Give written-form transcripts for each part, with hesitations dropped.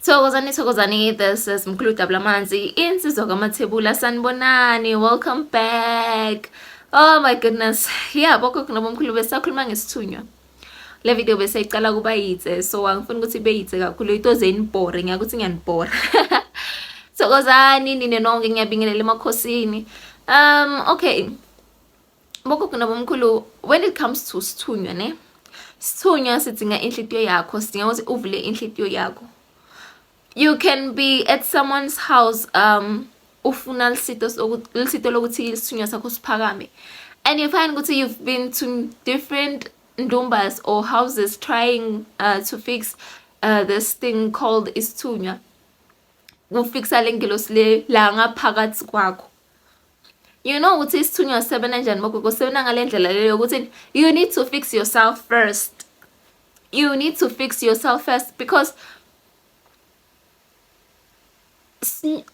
Thokozani, this is Mkhulu Dablamanzi. Insizwa kamathebula sanibonani. Welcome back. Oh my goodness. Yeah, boko kunabomkhulu besakhuluma ngesithunywa. Le video bese icala kuba yitse, so angifuni ukuthi ibe yitse kakhulu itoze inibore, ngiyakuthi ngiyanibora. Thokozani nini nonke ngiyabingelela emakhosini. Okay. Boko kunabomkhulu, when it comes to sithunywa ne? Sithunywa sidinga inhlitiyo yakho, sidinga ukuthi uvule inhlitiyo yakho. You can be at someone's house ufuna lisito lokuthi isithunywa sakho siphakame, and you find ukuthi you've been to different ndumbas or houses trying to fix this thing called isithunywa, kufixa lengelos le la ngaphakathi kwakho. You know ukuthi isithunywa sebenza kanjani moko sebenza ngalendlela leyo ukuthi you need to fix yourself first. You need to fix yourself first because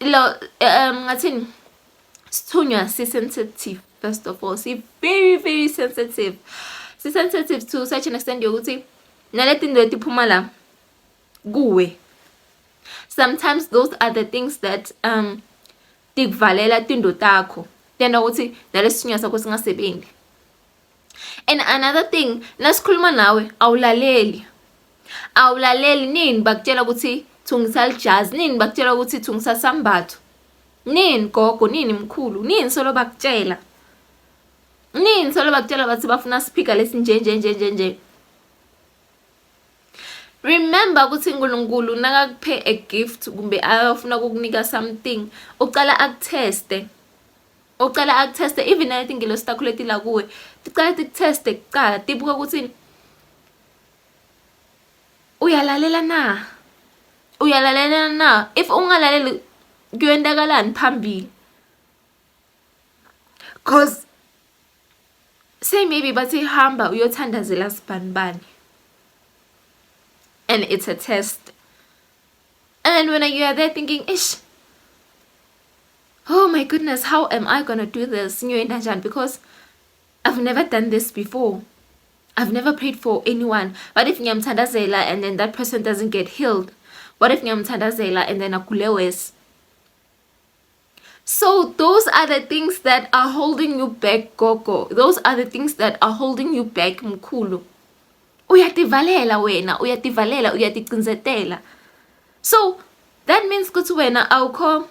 ngathini sithunywa sensitive. First of all, very sensitive. Sensitive to such an extent yokuthi naletinto etiphuma la kuwe, sometimes those are the things that tikuvalela tinto takho tena ukuthi nalesithunywa sakho singasebenzi. And another thing, nasikhuluma nawe awulaleli nini bakutshela ukuthi thungisal jazz, nini bakutshela ukuthi thungisa sambatho, nini gogo, nini mkhulu, nini solo bakutshela, nini solo bakutshela bathi bafuna speaker lesinje. Remember ukuthi uNkulunkulu nakakuphe a gift kumbe ayafuna ukukunika something, uqala akuteste, even anything ngelositakho la kuwe tiqala tikuteste kuqala tibuka ukuthi uyalalela na. If ungalaleli kuyendakalani phambili, cause say maybe bathi hamba uyothandazela sibanibani, and it's a test, and then when you are there thinking, ish, oh my goodness, how am I gonna do this? Because I've never done this before. I've never prayed for anyone. What if ngiyamthandazela and then that person doesn't get healed? What if ngiyamthandazela and then akulewes? So those are the things that are holding you back, gogo. Those are the things that are holding you back, mkhulu. Uyativalela wena, uyaticinzetela. So that means ukuthi wena awukho,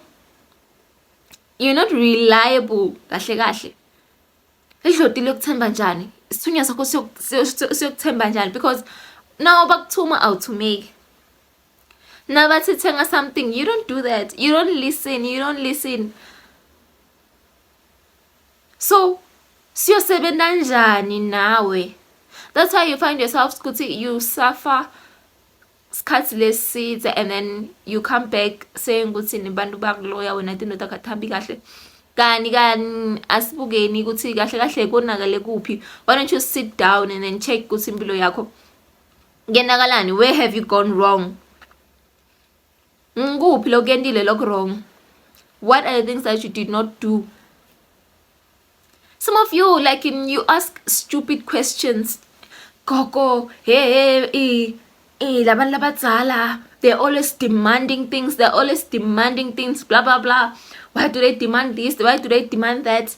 you're not reliable kahle. Idlotile ukuthemba njani? Isithunywa sakho siyokuthemba njani? Because now bakuthuma awuthumeki. Now bathi thenga something, you don't do that. You don't listen. So siyosebenza njani nawe? That's why you find yourself ukuthi you suffer skhathi leside, and then you come back saying ukuthi nibantu bakuloya wena tinto takathambi kahle. Kani asibukeni ukuthi kahle konakale kuphi. Why don't you sit down and then check ukuthi impilo yakho ngenakalani? Where have you gone wrong? Nguphi lokuyendile lokho wrong? What are the things that you did not do? Some of you, like, you ask stupid questions. Gogo, hey, labantu labadzala, they're always demanding things, blah blah blah. Why do they demand this? Why do they demand that?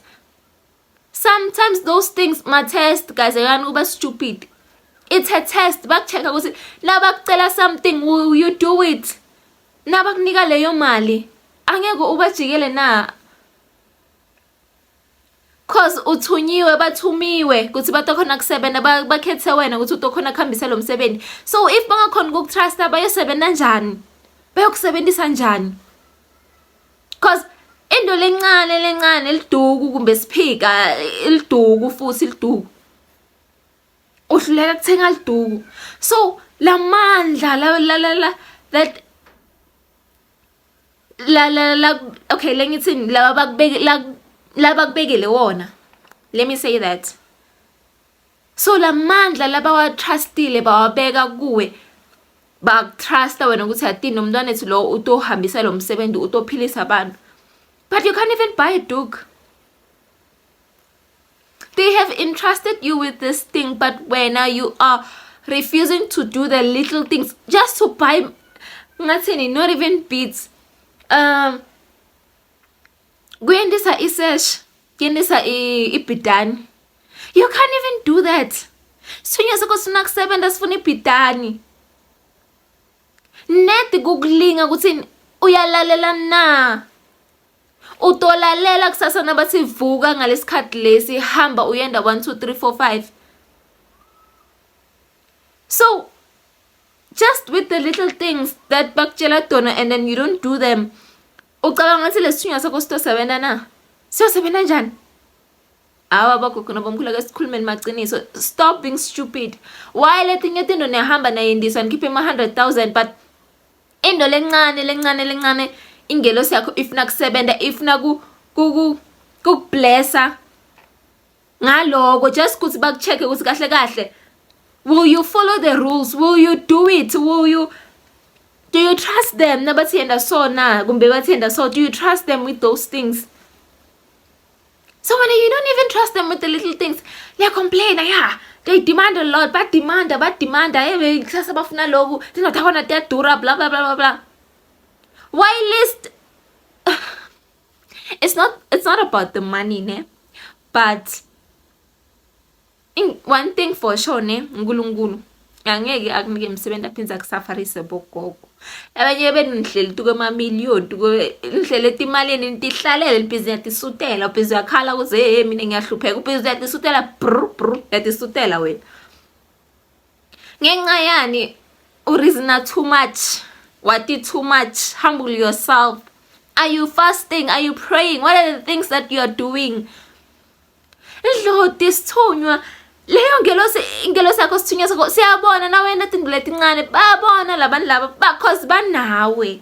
Sometimes those things ma test, guys, are stupid. It's a test. Back check ukuthi la bakucela something, will you do it? Na bakunika leyo mali angeke ubajikele na, cause uthunyiwe bathumiwe ukuthi batokhona kusebenza bakhethe wena ukuthi utokhona kuhambisa lo msebenzi. So if bangakhona ukukutrusta bayosebenza njani, bayokusebenzisa njani? Cause into lencane liduku kumbe siphika iliduku, futhi iliduku uhluleka kuthenga liduku. So la mandla la that la okay, lengithini laba kubekele wona, let me say that. So la mandla laba watrustile bawabeka kuwe, bakutrusta wena ukuthi atini umntwana ethu lo utohambisa lo msebenzi utophilisa abantu, but you can't even buy a dog. They have entrusted you with this thing, but when you are refusing to do the little things just to buy ngathini, not even beats. Kuyendisa isesh, kuyendisa ibhidani. You can't even do that. Isithunywa sakho sifuna kusebenza, sifuna ibhidani. Net kukulinga ukuthi uyalalela na. Utolalela kusasa nabathi vuka ngalesikhathi lesi hamba uyenda 1 2 3 4 5. So just with the little things that bakutshela tona and then you don't do them, ucabanga ukuthi lesithunywa sakho sitosebenza na? Siyosebenza njani? Awa bagogo nabomkhulu ke sikhulumeni maciniso. Stop being stupid. Why letinye into nehamba nayindiswa ngikhiphe ama 100,000 but into lencane ingelosi yakho ifuna kusebenza, ifuna kukublessa ngaloko just ukuthi bakucheck ukuthi kahle kahle will you follow the rules, will you do it, do you trust them nabathi yenda so na kumbe bathi yenda so, do you trust them with those things? So when you don't even trust them with the little things, they complain, yeah, they demand a lot, but demand, hey, kusasa bafuna loku, tinotaka tiyadura, blah blah blah blah blah. Why list? It's not about the money, ne? But one thing for sure, ne, ngulungulu. Angeke akunike umsebenzi aphinza kusafarise bogogo. Abanye benhleli tuke ma million tuke inhlele timaleni intihlalele ibhizinisi yatisutela ubhizi yakhala kuze hey mina ngiyahlupheka ubhizi yatisutela yatisutela wena. Ngenxa yani ureasona too much, what is too much? Humble yourself. Are you fasting? Are you praying? What are the things that you are doing? Indloti isithunywa leyo ingelosi yakho sithunywa sakho siyabona na wena tinto letincane babona labantu laba because banawe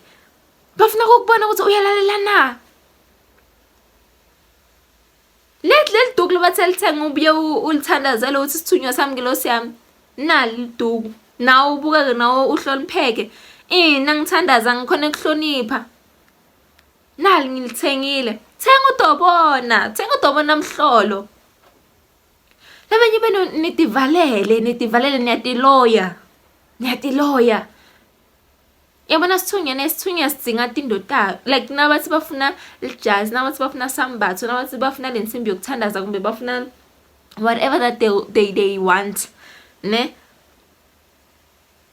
bafuna ukubona ukuthi uyalalela na. Let duku bathelithenga ubuye ulithandazela ukuthi sithunywa sami ngelosi yami nali duku nawo ubuka nawo uhlonipheke ngithandaza ngikhona ukuhlonipha nali ngilithengile thenga udobona mhlolo. Labanye beno nitivalele niyatiloya. Yabona sithunywa sidzinga tindoda like nabathi bafuna ijazz, nabathi bafuna sambatho, nabathi bafuna lensimbi yokuthandaza kumbe bafuna whatever that they want, ne?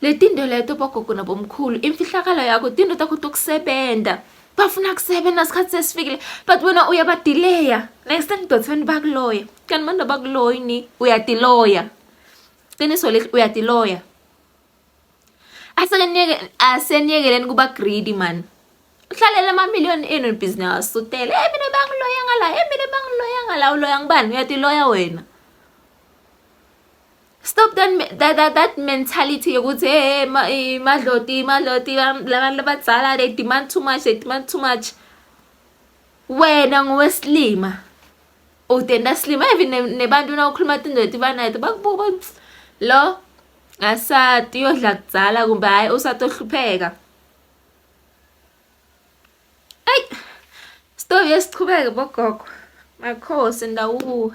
Le tindo leto bogogo nabomkhulu imfihlakalo yakho tindo takho tokusebenza. Bafuna kusebenza isikhathi sesifikile but wena uyabadelaya. Next time dotsweni bakuloya. Kanti manje bakuloyi ni uyadiloya. Qiniso le uyadiloya. Asenyekeleni kuba greedy man. Uhlalela ama million eno business utele. Mina bangiloya ngala, uloya ngibani uyadiloya wena. Stop that mentality yokuthi hey madloti labantu abadzala they demand too much. Wena ngowesilima utenda slima even nebantu na ukhuluma tinto letifanayo bakubuka lo asati yodla kudzala kumbe hayi usatohlupheka. Ay stop yesichubeke bogogo makhosi ndawo.